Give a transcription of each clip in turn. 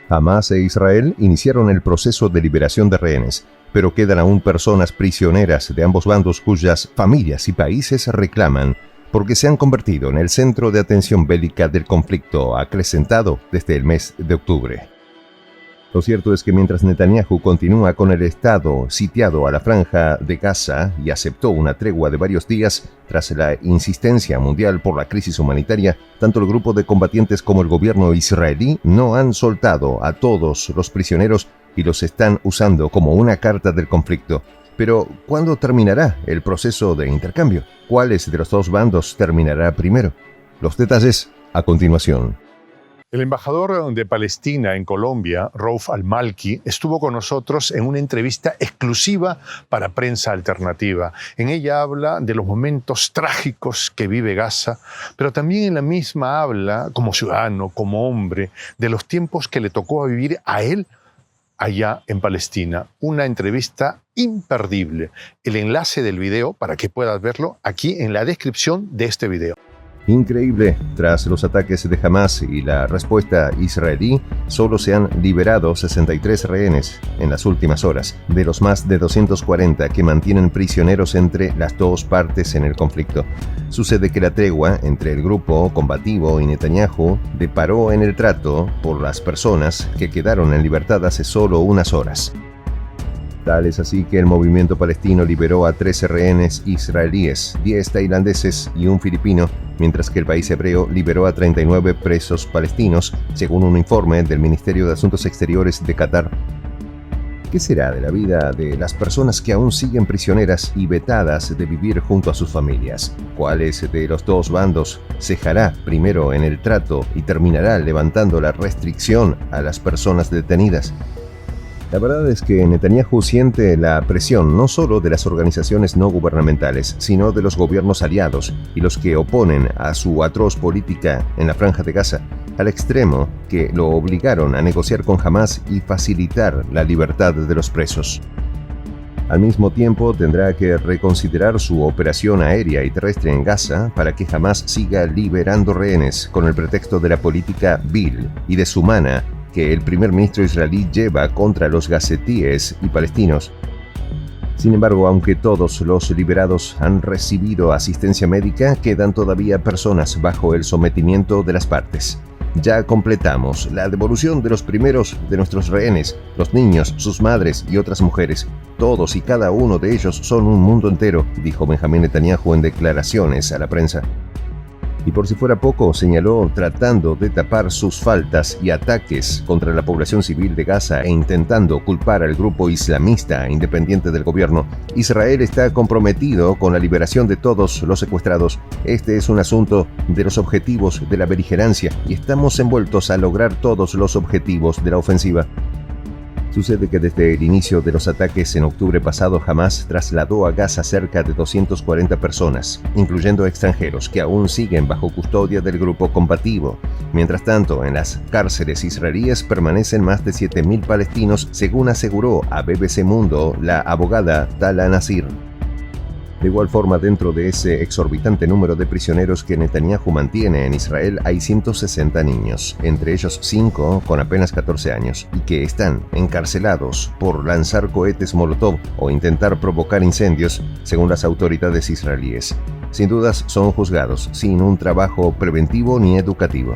Hamás e Israel iniciaron el proceso de liberación de rehenes, pero quedan aún personas prisioneras de ambos bandos cuyas familias y países reclaman, porque se han convertido en el centro de atención bélica del conflicto acrecentado desde el mes de octubre. Lo cierto es que mientras Netanyahu continúa con el Estado sitiado a la franja de Gaza y aceptó una tregua de varios días tras la insistencia mundial por la crisis humanitaria, tanto el grupo de combatientes como el gobierno israelí no han soltado a todos los prisioneros y los están usando como una carta del conflicto. Pero, ¿cuándo terminará el proceso de intercambio? ¿Cuáles de los dos bandos terminará primero? Los detalles a continuación. El embajador de Palestina en Colombia, Rauf al-Malki, estuvo con nosotros en una entrevista exclusiva para Prensa Alternativa. En ella habla de los momentos trágicos que vive Gaza, pero también en la misma habla, como ciudadano, como hombre, de los tiempos que le tocó vivir a él allá en Palestina. Una entrevista imperdible. El enlace del video, para que puedas verlo, aquí en la descripción de este video. Increíble, tras los ataques de Hamás y la respuesta israelí, solo se han liberado 63 rehenes en las últimas horas, de los más de 240 que mantienen prisioneros entre las dos partes en el conflicto. Sucede que la tregua entre el grupo combativo y Netanyahu deparó en el trato por las personas que quedaron en libertad hace solo unas horas. Tal es así que el movimiento palestino liberó a 13 rehenes israelíes, 10 tailandeses y un filipino, mientras que el país hebreo liberó a 39 presos palestinos, según un informe del Ministerio de Asuntos Exteriores de Qatar. ¿Qué será de la vida de las personas que aún siguen prisioneras y vetadas de vivir junto a sus familias? ¿Cuáles de los dos bandos cejará primero en el trato y terminará levantando la restricción a las personas detenidas? La verdad es que Netanyahu siente la presión no solo de las organizaciones no gubernamentales, sino de los gobiernos aliados y los que oponen a su atroz política en la Franja de Gaza, al extremo que lo obligaron a negociar con Hamás y facilitar la libertad de los presos. Al mismo tiempo, tendrá que reconsiderar su operación aérea y terrestre en Gaza para que Hamás siga liberando rehenes con el pretexto de la política vil y deshumana que el primer ministro israelí lleva contra los gazetíes y palestinos. Sin embargo, aunque todos los liberados han recibido asistencia médica, quedan todavía personas bajo el sometimiento de las partes. Ya completamos la devolución de los primeros de nuestros rehenes, los niños, sus madres y otras mujeres. Todos y cada uno de ellos son un mundo entero, dijo Benjamín Netanyahu en declaraciones a la prensa. Y por si fuera poco, señaló, tratando de tapar sus faltas y ataques contra la población civil de Gaza e intentando culpar al grupo islamista independiente del gobierno, Israel está comprometido con la liberación de todos los secuestrados. Este es un asunto de los objetivos de la beligerancia y estamos envueltos a lograr todos los objetivos de la ofensiva. Sucede que desde el inicio de los ataques en octubre pasado, Hamás trasladó a Gaza cerca de 240 personas, incluyendo extranjeros que aún siguen bajo custodia del grupo combativo. Mientras tanto, en las cárceles israelíes permanecen más de 7.000 palestinos, según aseguró a BBC Mundo la abogada Tala Nasir. De igual forma, dentro de ese exorbitante número de prisioneros que Netanyahu mantiene en Israel, hay 160 niños, entre ellos 5 con apenas 14 años, y que están encarcelados por lanzar cohetes Molotov o intentar provocar incendios, según las autoridades israelíes. Sin dudas, son juzgados sin un trabajo preventivo ni educativo.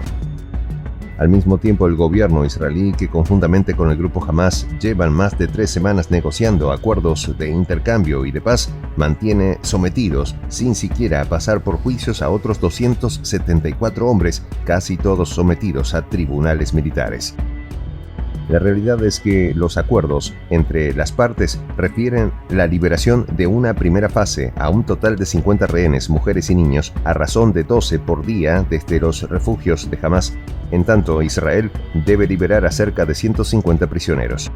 Al mismo tiempo, el gobierno israelí, que conjuntamente con el grupo Hamás llevan más de 3 semanas negociando acuerdos de intercambio y de paz, mantiene sometidos, sin siquiera pasar por juicios, a otros 274 hombres, casi todos sometidos a tribunales militares. La realidad es que los acuerdos entre las partes refieren la liberación de una primera fase a un total de 50 rehenes, mujeres y niños, a razón de 12 por día desde los refugios de Hamás. En tanto, Israel debe liberar a cerca de 150 prisioneros.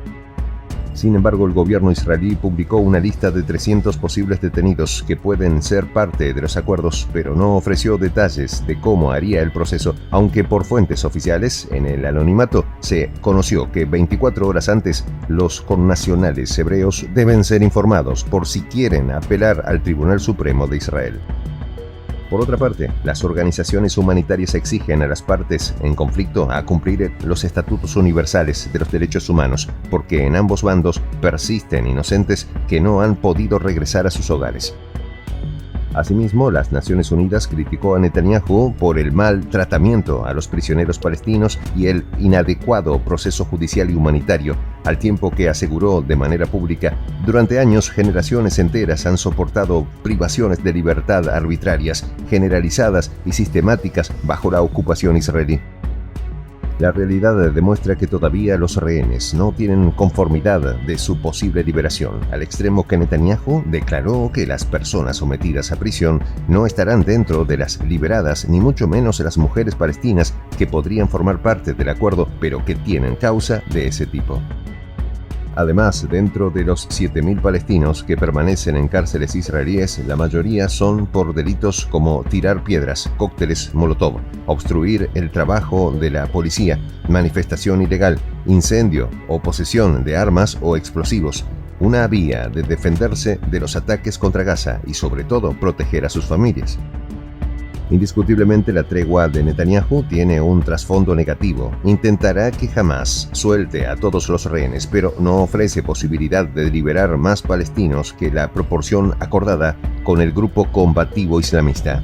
Sin embargo, el gobierno israelí publicó una lista de 300 posibles detenidos que pueden ser parte de los acuerdos, pero no ofreció detalles de cómo haría el proceso, aunque por fuentes oficiales, en el anonimato, se conoció que 24 horas antes los connacionales hebreos deben ser informados por si quieren apelar al Tribunal Supremo de Israel. Por otra parte, las organizaciones humanitarias exigen a las partes en conflicto a cumplir los estatutos universales de los derechos humanos, porque en ambos bandos persisten inocentes que no han podido regresar a sus hogares. Asimismo, las Naciones Unidas criticó a Netanyahu por el mal tratamiento a los prisioneros palestinos y el inadecuado proceso judicial y humanitario, al tiempo que aseguró de manera pública: durante años, generaciones enteras han soportado privaciones de libertad arbitrarias, generalizadas y sistemáticas bajo la ocupación israelí. La realidad demuestra que todavía los rehenes no tienen conformidad de su posible liberación, al extremo que Netanyahu declaró que las personas sometidas a prisión no estarán dentro de las liberadas, ni mucho menos las mujeres palestinas que podrían formar parte del acuerdo, pero que tienen causa de ese tipo. Además, dentro de los 7.000 palestinos que permanecen en cárceles israelíes, la mayoría son por delitos como tirar piedras, cócteles Molotov, obstruir el trabajo de la policía, manifestación ilegal, incendio o posesión de armas o explosivos, una vía de defenderse de los ataques contra Gaza y, sobre todo, proteger a sus familias. Indiscutiblemente, la tregua de Netanyahu tiene un trasfondo negativo. Intentará que Hamás suelte a todos los rehenes, pero no ofrece posibilidad de liberar más palestinos que la proporción acordada con el grupo combativo islamista.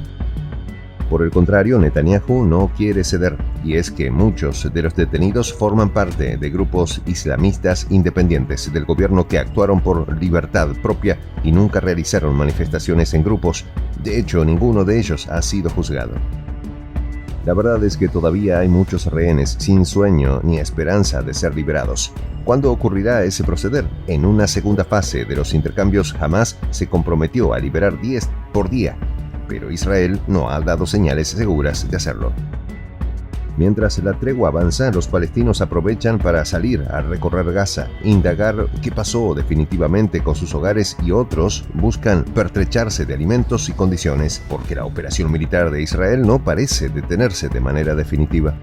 Por el contrario, Netanyahu no quiere ceder, y es que muchos de los detenidos forman parte de grupos islamistas independientes del gobierno que actuaron por libertad propia y nunca realizaron manifestaciones en grupos. De hecho, ninguno de ellos ha sido juzgado. La verdad es que todavía hay muchos rehenes sin sueño ni esperanza de ser liberados. ¿Cuándo ocurrirá ese proceder? En una segunda fase de los intercambios, Hamás se comprometió a liberar 10 por día, pero Israel no ha dado señales seguras de hacerlo. Mientras la tregua avanza, los palestinos aprovechan para salir a recorrer Gaza, indagar qué pasó definitivamente con sus hogares, y otros buscan pertrecharse de alimentos y condiciones, porque la operación militar de Israel no parece detenerse de manera definitiva.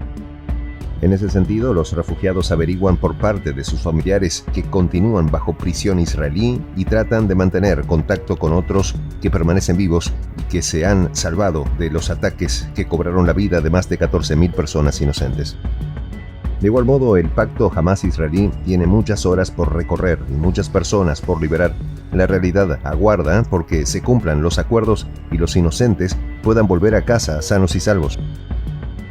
En ese sentido, los refugiados averiguan por parte de sus familiares que continúan bajo prisión israelí y tratan de mantener contacto con otros que permanecen vivos y que se han salvado de los ataques que cobraron la vida de más de 14.000 personas inocentes. De igual modo, el pacto Hamás-israelí tiene muchas horas por recorrer y muchas personas por liberar. La realidad aguarda porque se cumplan los acuerdos y los inocentes puedan volver a casa sanos y salvos.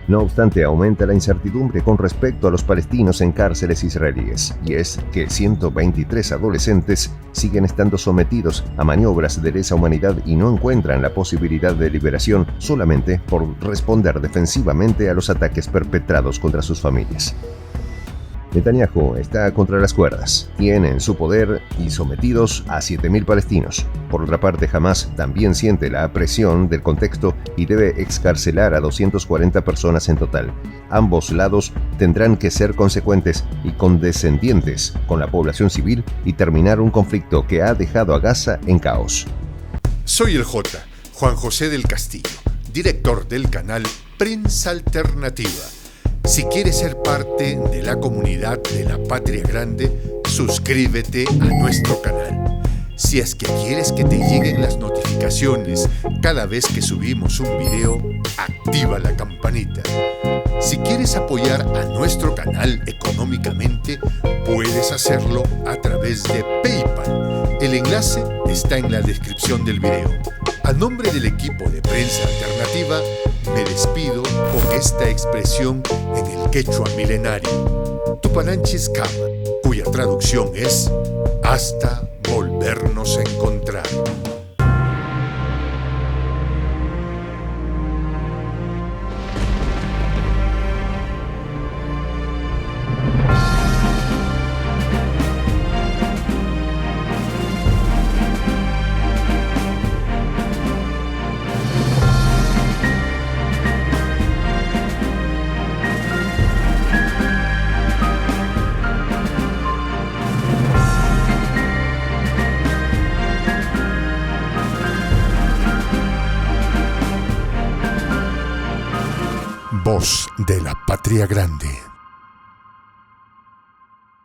No obstante, aumenta la incertidumbre con respecto a los palestinos en cárceles israelíes, y es que 123 adolescentes siguen estando sometidos a maniobras de lesa humanidad y no encuentran la posibilidad de liberación solamente por responder defensivamente a los ataques perpetrados contra sus familias. Netanyahu está contra las cuerdas, tiene en su poder y sometidos a 7.000 palestinos. Por otra parte, Hamás también siente la presión del contexto y debe excarcelar a 240 personas en total. Ambos lados tendrán que ser consecuentes y condescendientes con la población civil y terminar un conflicto que ha dejado a Gaza en caos. Soy el J, Juan José del Castillo, director del canal Prensa Alternativa. Si quieres ser parte de la comunidad de la Patria Grande, suscríbete a nuestro canal. Si es que quieres que te lleguen las notificaciones cada vez que subimos un video, activa la campanita. Si quieres apoyar a nuestro canal económicamente, puedes hacerlo a través de PayPal. El enlace está en la descripción del video. A nombre del equipo de Prensa Alternativa, me despido con esta expresión en el quechua milenario, Tupananchis Kama, cuya traducción es hasta volvernos a encontrar. Voz de la Patria Grande.